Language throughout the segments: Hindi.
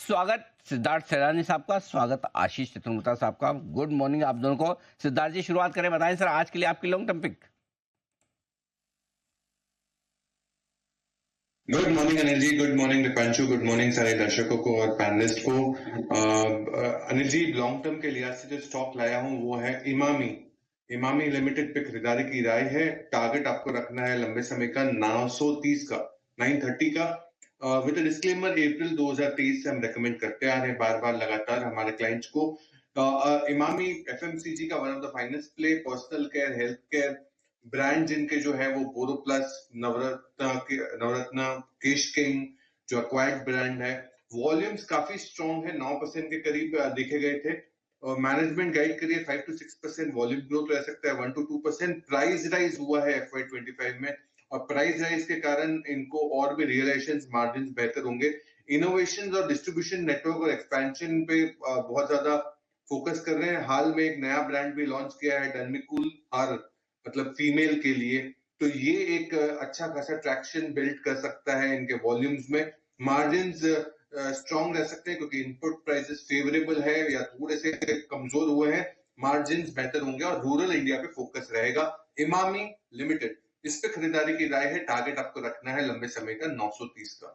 स्वागत सिद्धार्थ सैलानी साहब का, स्वागत आशीष चतुर्वेदी साहब का। गुड मॉर्निंग आप दोनों को। सिद्धार्थ जी शुरुआत करें, बताएं सर आज के लिए आपकी long term pick. Good morning Anil ji, good morning Deepanshu, good morning सारे दर्शकों को और पैनलिस्ट को। अनिल जी, लॉन्ग टर्म के लिहाज से जो स्टॉक लाया हूं वो है इमामी। इमामी लिमिटेड पे खरीदारी की राय है। टारगेट आपको रखना है लंबे समय का 930 का, 930 का। विद डिस्क्लेमर, अप्रैल 2023 से हम रेकमेंड करते आ रहे हैं बार बार लगातार हमारे क्लाइंट्स को। इमामी एफएमसीजी का one of the finest play, personal care, health care brand जिनके जो है वो बोरो प्लस, नवरत्न, केश किंग जो एक्वायर्ड ब्रांड है। वॉल्यूम्स काफी स्ट्रॉन्ग है, 9% के करीब देखे गए थे। और मैनेजमेंट गाइड करिए 5 to 6% वॉल्यूम ग्रोथ रह सकता है, 1 to 2%। प्राइस राइज हुआ है FY25 में, और प्राइस राइज के कारण इनको और भी रियलाइजेशन मार्जिन बेहतर होंगे। इनोवेशन और डिस्ट्रीब्यूशन नेटवर्क और एक्सपेंशन पे बहुत ज्यादा फोकस कर रहे हैं। हाल में एक नया ब्रांड भी लॉन्च किया है, डर्मिकूल आर, मतलब फीमेल के लिए। तो ये एक अच्छा खासा ट्रैक्शन बिल्ड कर सकता है इनके वॉल्यूम्स में। मार्जिन्स स्ट्रॉन्ग रह सकते हैं क्योंकि इनपुट प्राइसेस फेवरेबल है या थोड़े से कमजोर हुए हैं। मार्जिन्स बेहतर होंगे और रूरल इंडिया पे फोकस रहेगा। इमामी लिमिटेड, इस पे खरीदारी की राय है। टारगेट आपको रखना है लंबे समय का 930 का।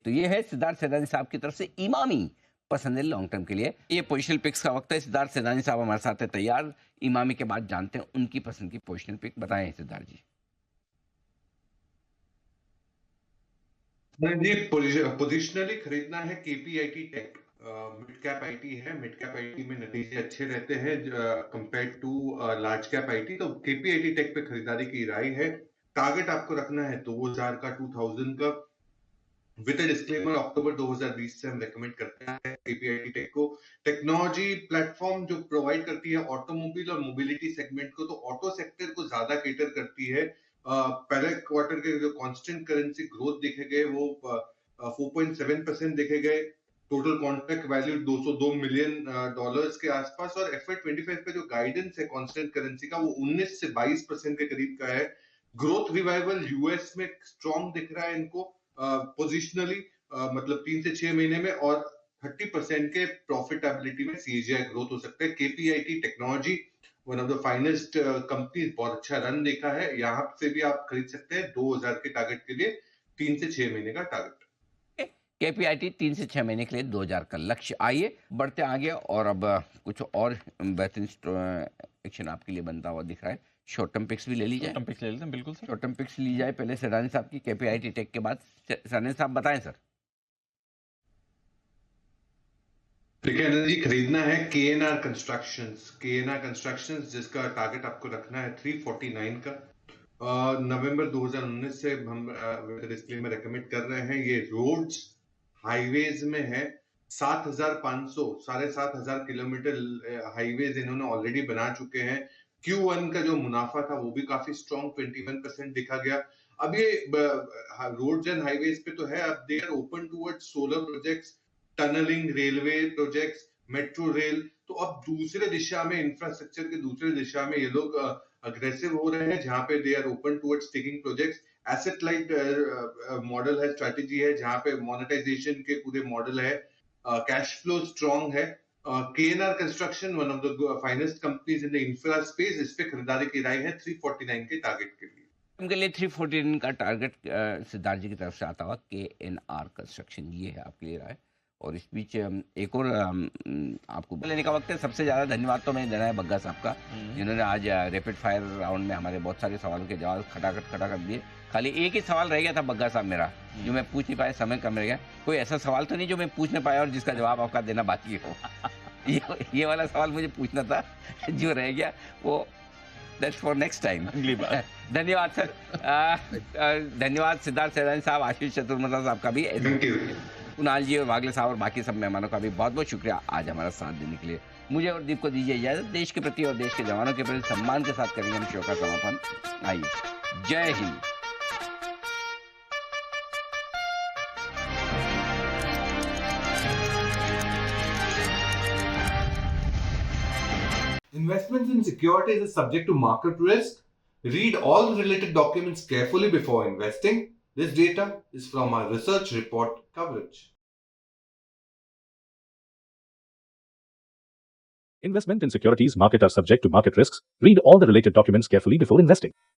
तो ये है सिद्धार्थ सैलानी साहब की तरफ से इमामी पसंद है लॉन्ग टर्म के लिए। ये पोजिशनल पिक्स का वक्त है। सिद्धार्थ सैलानी साहब हमारे साथ है तैयार। इमामी के बाद जानते हैं उनकी पसंद की पोजिशनल पिक। बताएं सिद्धार्थ जी। जी, पोजिशनली खरीदना है KPIT tech. Mid cap IT है, मिड कैप आईटी में नतीजे अच्छे रहते हैं compare to large cap IT. तो केपीआईटी टेक पे खरीदारी की राय है। टारगेट आपको रखना है 2000 का, 2000 का। विद डिस्क्लेमर, अक्टूबर 2020 से हम रेकमेंड करते हैं केपीआईटी टेक को। टेक्नोलॉजी प्लेटफॉर्म जो प्रोवाइड करती है ऑटोमोबाइल और मोबिलिटी सेगमेंट को, तो ऑटो सेक्टर को ज्यादा केटर करती है। पहले क्वार्टर के जो कांस्टेंट करेंसी ग्रोथ देखे गए वो 4.7% देखे गए। टोटल कॉन्ट्रैक्ट वैल्यू $202 मिलियन के आसपास। और FY25 पे जो गाइडेंस है कांस्टेंट करेंसी का वो 19 से 22% के करीब का है। ग्रोथ रिवाइवल यूएस में स्ट्रॉन्ग दिख रहा है इनको पोजिशनली, मतलब 3 से 6 महीने में। और 30% के प्रॉफिटेबिलिटी में सीएजीआई ग्रोथ हो सकता है। KPIT technology one of the finest companies, बहुत अच्छा रन देखा है। यहाँ से भी आप खरीद सकते हैं 2000 के टारगेट के लिए, 3 से 6 महीने का टारगेट। केपीआईटी 3 से 6 महीने के लिए 2000 का लक्ष्य। आइए बढ़ते आगे और अब कुछ और बेहतरीन एक्शन आपके लिए बनता हुआ दिख रहा है। शॉर्ट टर्म पिक्स भी ले ली जाए। शॉर्ट टर्म पिक्स ले लेते हैं, बिल्कुल सर। शॉर्ट टर्म पिक्स ली जाए पहले सैलानी साहब की, केपीआईटी टेक के बाद सैलानी साहब बताएं सर। ठीक है अनिल जी, खरीदना है केएनआर कंस्ट्रक्शंस। केएनआर कंस्ट्रक्शंस जिसका टारगेट आपको रखना है 349 का। नवंबर 2019 से हम डिस्क्लेमर रेकमेंड कर रहे हैं। ये रोड्स हाईवेज में है। 7500, 7500 किलोमीटर हाईवेज इन्होंने ऑलरेडी बना चुके हैं। Q1 का जो मुनाफा था वो भी काफी स्ट्रॉन्ग 21% दिखा गया। अब ये रोड्स एंड हाईवेज पे तो है, अब they are open towards solar projects, tunnelling, railway projects, metro rail. तो अब दूसरे दिशा में, इंफ्रास्ट्रक्चर के दूसरे दिशा में ये लोग अग्रेसिव हो रहे हैं, जहां पे they are open towards taking projects. Asset light model है, स्ट्रेटेजी है, जहां पे मोनेटाइजेशन के पूरे मॉडल है। कैश फ्लो स्ट्रॉन्ग है। KNR construction one of the finest companies in the infra space. इस पे खरीदारी की राय है 349 के टारगेट के लिए। उनके लिए 314 का टारगेट सिद्धार्थ जी की तरफ से आता हुआ केएनआर कंस्ट्रक्शन, ये है आपके लिए राय। और इस बीच एक और आपको लेने का वक्त है। सबसे ज़्यादा धन्यवाद तो मैंने देना है बग्गा साहब का, जिन्होंने आज रैपिड फायर राउंड में हमारे बहुत सारे सवालों के जवाब खटाखट दिए। खाली एक ही सवाल रह गया था बग्गा साहब मेरा, जो मैं पूछ नहीं पाया, समय कम रह गया। कोई ऐसा सवाल तो नहीं जो मैं पूछ नहीं पाया और जिसका जवाब आपका देना बाकी हो। ये वाला सवाल मुझे पूछना था, जो रह गया वो दैट्स फॉर नेक्स्ट टाइम, अगली बार। धन्यवाद सर। धन्यवाद सिद्धार्थ सैलानी साहब, आशीष चतुर्वेदी साहब का भी, कुणाल जी और वागले साहब और बाकी सब मेहमानों का भी बहुत बहुत शुक्रिया आज हमारा साथ देने के लिए। मुझे और दीप को दीजिए इजाजत। देश के प्रति और देश के जवानों के प्रति सम्मान के साथ करेंगे हम शो का समापन। आइए, जय Hind. Investments in securities is subject to market risk. Read all related documents carefully before investing. This data is from our research report coverage. Investment in securities market are subject to market risks. Read all the related documents carefully before investing.